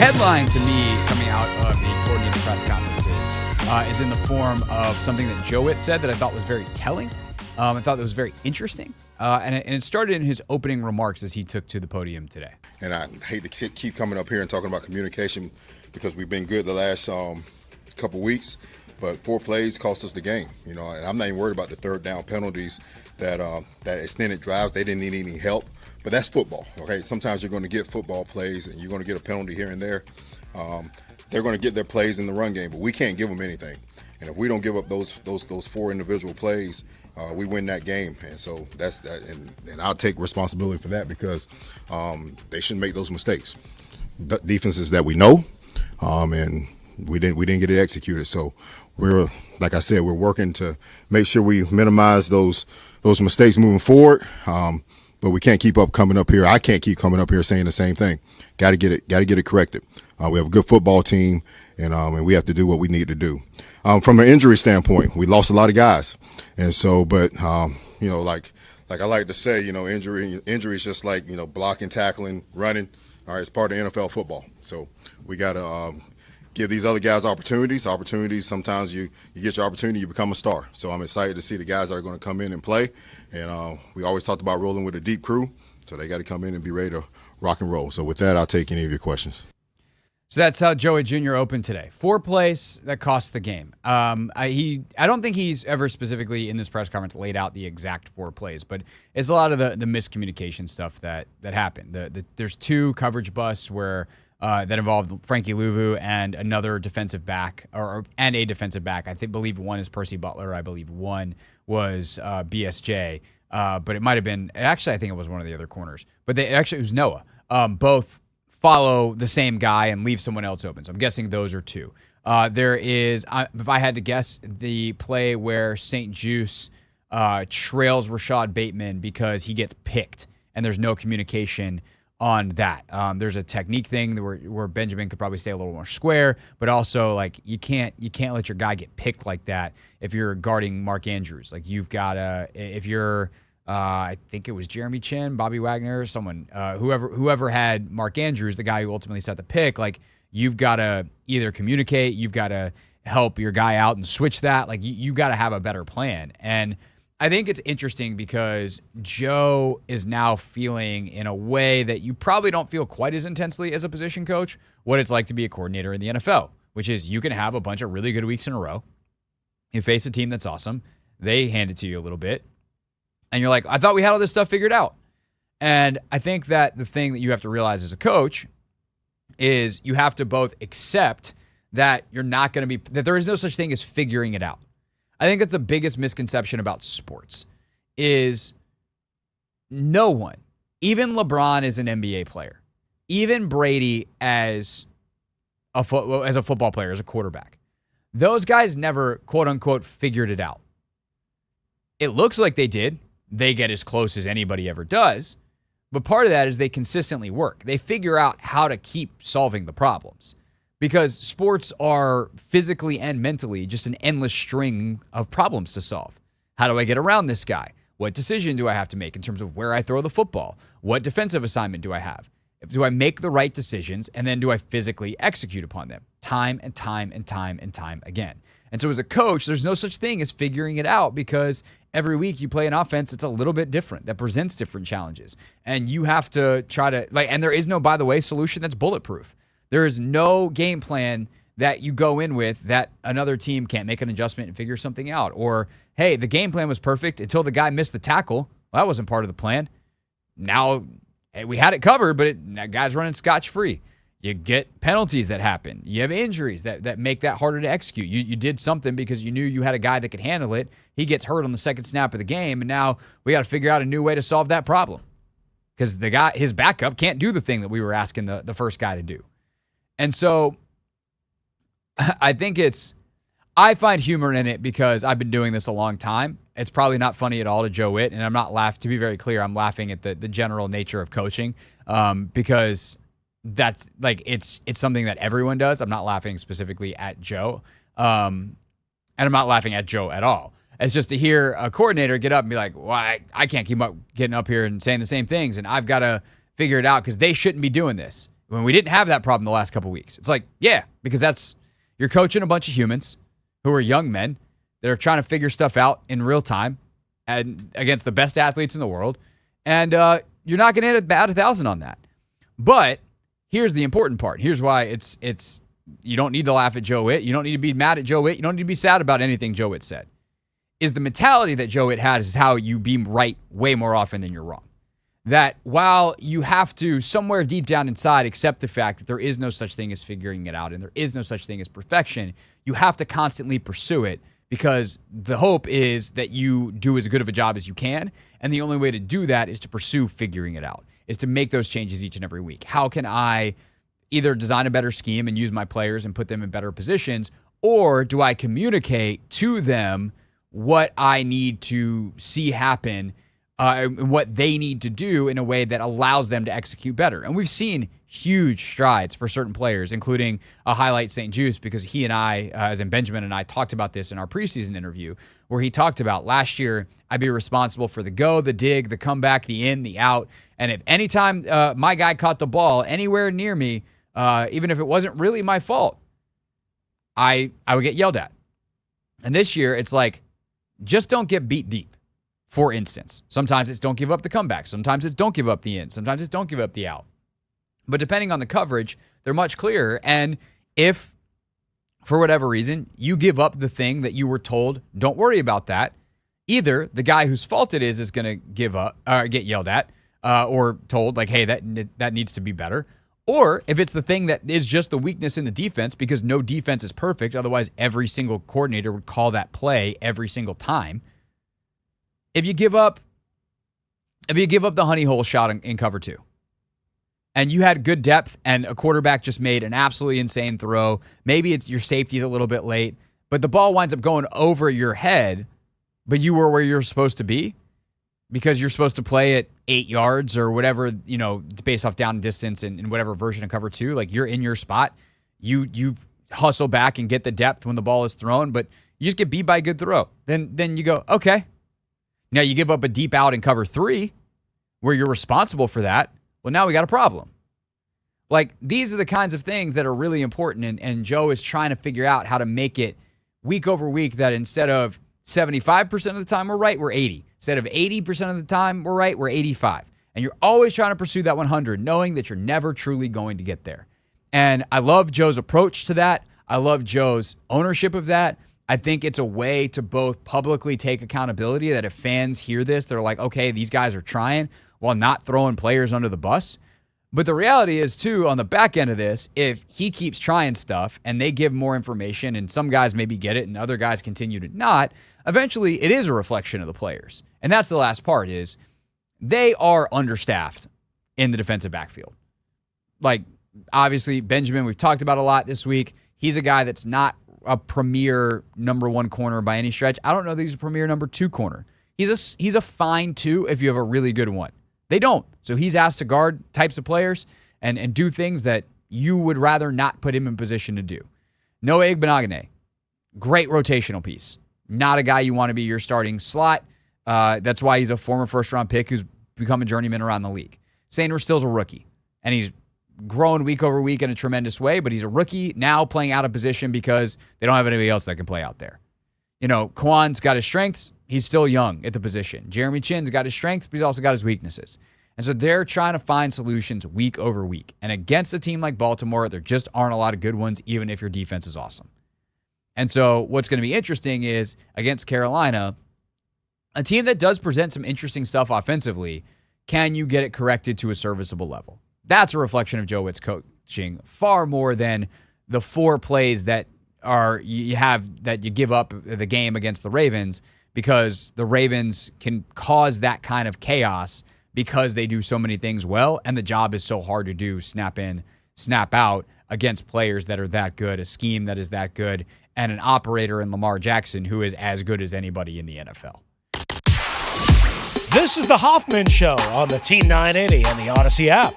headline to me coming out of the coordinated press conferences is in the form of something that Joe Whitt said that I thought was very telling. I thought that was very interesting. And it started in his opening remarks as he took to the podium today. And I hate to keep coming up here and talking about communication because we've been good the last couple weeks, but 4 plays cost us the game. And I'm not even worried about the third down penalties that extended drives. They didn't need any help, but that's football. Okay, sometimes you're going to get football plays and you're going to get a penalty here and there. They're going to get their plays in the run game, but we can't give them anything. And if we don't give up those 4 individual plays, we win that game. And so that's that. And I'll take responsibility for that because they shouldn't make those mistakes. Defenses that we know, and we didn't get it executed. So we're, like I said, we're working to make sure we minimize those mistakes moving forward. But we can't keep coming up here. I can't keep coming up here saying the same thing. Got to get it corrected. We have a good football team, and we have to do what we need to do. From an injury standpoint, we lost a lot of guys, and so, but like I like to say, injury is just like blocking, tackling, running. All right, it's part of NFL football. So we got to give these other guys opportunities. Sometimes you get your opportunity, you become a star. So I'm excited to see the guys that are going to come in and play. And we always talked about rolling with a deep crew, so they got to come in and be ready to rock and roll. So with that, I'll take any of your questions. So that's how Joey Jr. opened today. 4 plays that cost the game. I don't think he's ever specifically in this press conference laid out the exact 4 plays, but it's a lot of the miscommunication stuff that happened. There's 2 coverage busts where that involved Frankie Louvu and another defensive back, and a defensive back. I believe one is Percy Butler. I believe one was BSJ, but it might have been. Actually, I think it was one of the other corners. But it was Noah. Both follow the same guy and leave someone else open. So I'm guessing those are 2. There is, if I had to guess, the play where St. Juice trails Rashad Bateman because he gets picked, and there's no communication on that. There's a technique thing where Benjamin could probably stay a little more square, but also like you can't let your guy get picked like that if you're guarding Mark Andrews. Like you've got to, if you're I think it was Jeremy Chin, Bobby Wagner, someone, whoever had Mark Andrews, the guy who ultimately set the pick, like you've got to either communicate, you've got to help your guy out and switch that. Like you got to have a better plan. And I think it's interesting because Joe is now feeling in a way that you probably don't feel quite as intensely as a position coach, what it's like to be a coordinator in the NFL, which is you can have a bunch of really good weeks in a row. You face a team that's awesome. They hand it to you a little bit. And you're like, I thought we had all this stuff figured out. And I think that the thing that you have to realize as a coach is you have to both accept that you're not going to be, that there is no such thing as figuring it out. I think that's the biggest misconception about sports is no one, even LeBron is an NBA player, even Brady as a football player, as a quarterback. Those guys never, quote unquote, figured it out. It looks like they did. They get as close as anybody ever does. But part of that is they consistently work. They figure out how to keep solving the problems. Because sports are physically and mentally just an endless string of problems to solve. How do I get around this guy? What decision do I have to make in terms of where I throw the football? What defensive assignment do I have? Do I make the right decisions, and then do I physically execute upon them? Time and time and time and time again. And so as a coach, there's no such thing as figuring it out because every week you play an offense that's a little bit different, that presents different challenges. And you have to try to, and there is no, by the way, solution that's bulletproof. There is no game plan that you go in with that another team can't make an adjustment and figure something out. Or, hey, the game plan was perfect until the guy missed the tackle. Well, that wasn't part of the plan. Now, hey, we had it covered, but that guy's running scotch-free. You get penalties that happen. You have injuries that make that harder to execute. You did something because you knew you had a guy that could handle it. He gets hurt on the second snap of the game, and now we got to figure out a new way to solve that problem because his backup can't do the thing that we were asking the first guy to do. And so I think I find humor in it because I've been doing this a long time. It's probably not funny at all to Joe Whitt, and I'm not laughing. To be very clear, I'm laughing at the general nature of coaching because that's like it's something that everyone does. I'm not laughing specifically at Joe, and I'm not laughing at Joe at all. It's just to hear a coordinator get up and be like, "Well, I can't keep up getting up here and saying the same things, and I've got to figure it out because they shouldn't be doing this." when we didn't have that problem the last couple weeks. It's like, yeah, because you're coaching a bunch of humans who are young men that are trying to figure stuff out in real time and against the best athletes in the world. And you're not going to hit about 1,000 on that. But here's the important part. Here's why it's you don't need to laugh at Joe Whitt. You don't need to be mad at Joe Whitt. You don't need to be sad about anything Joe Whitt said. Is the mentality that Joe Whitt has is how you be right way more often than you're wrong. That while you have to somewhere deep down inside accept the fact that there is no such thing as figuring it out and there is no such thing as perfection, you have to constantly pursue it because the hope is that you do as good of a job as you can. And the only way to do that is to pursue figuring it out, is to make those changes each and every week. How can I either design a better scheme and use my players and put them in better positions, or do I communicate to them what I need to see happen, what they need to do in a way that allows them to execute better? And we've seen huge strides for certain players, including a highlight St. Juice, because he and I, as in Benjamin and I, talked about this in our preseason interview, where he talked about last year, I'd be responsible for the go, the dig, the comeback, the in, the out. And if anytime my guy caught the ball anywhere near me, even if it wasn't really my fault, I would get yelled at. And this year, it's like, just don't get beat deep. For instance, sometimes it's don't give up the comeback. Sometimes it's don't give up the in. Sometimes it's don't give up the out. But depending on the coverage, they're much clearer. And if, for whatever reason, you give up the thing that you were told, don't worry about that, either the guy whose fault it is going to give up or get yelled at or told, like, hey, that needs to be better. Or if it's the thing that is just the weakness in the defense, because no defense is perfect, otherwise every single coordinator would call that play every single time. If you give up the honey hole shot in cover 2, and you had good depth and a quarterback just made an absolutely insane throw, maybe it's your safety's a little bit late, but the ball winds up going over your head, but you were where you're supposed to be because you're supposed to play at 8 yards or whatever, based off down distance and whatever version of cover 2, like you're in your spot. You hustle back and get the depth when the ball is thrown, but you just get beat by a good throw. Then you go, okay. Now you give up a deep out in cover 3 where you're responsible for that. Well, now we got a problem. Like, these are the kinds of things that are really important, and Joe is trying to figure out how to make it week over week that instead of 75% of the time we're right, we're 80. Instead of 80% of the time we're right, we're 85. And you're always trying to pursue that 100, knowing that you're never truly going to get there. And I love Joe's approach to that. I love Joe's ownership of that. I think it's a way to both publicly take accountability that if fans hear this, they're like, okay, these guys are trying while not throwing players under the bus. But the reality is, too, on the back end of this, if he keeps trying stuff and they give more information and some guys maybe get it and other guys continue to not, eventually it is a reflection of the players. And that's the last part is they are understaffed in the defensive backfield. Like, obviously, Benjamin, we've talked about a lot this week. He's a guy that's not a premier number 1 corner by any stretch. I don't know that he's a premier number 2 corner. He's a fine 2 if you have a really good one. They don't. So he's asked to guard types of players and do things that you would rather not put him in position to do. Noah Igbenogany, great rotational piece. Not a guy you want to be your starting slot. That's why he's a former first-round pick who's become a journeyman around the league. Sainer still's a rookie, and he's grown week over week in a tremendous way, but he's a rookie now playing out of position because they don't have anybody else that can play out there. Kwan's got his strengths. He's still young at the position. Jeremy Chin's got his strengths, but he's also got his weaknesses. And so they're trying to find solutions week over week. And against a team like Baltimore, there just aren't a lot of good ones, even if your defense is awesome. And so what's going to be interesting is against Carolina, a team that does present some interesting stuff offensively, can you get it corrected to a serviceable level? That's a reflection of Joe Whitt's coaching far more than the 4 plays that you give up the game against the Ravens, because the Ravens can cause that kind of chaos because they do so many things well, and the job is so hard to do, snap in, snap out, against players that are that good, a scheme that is that good, and an operator in Lamar Jackson who is as good as anybody in the NFL. This is the Hoffman Show on the Team 980 and the Odyssey app.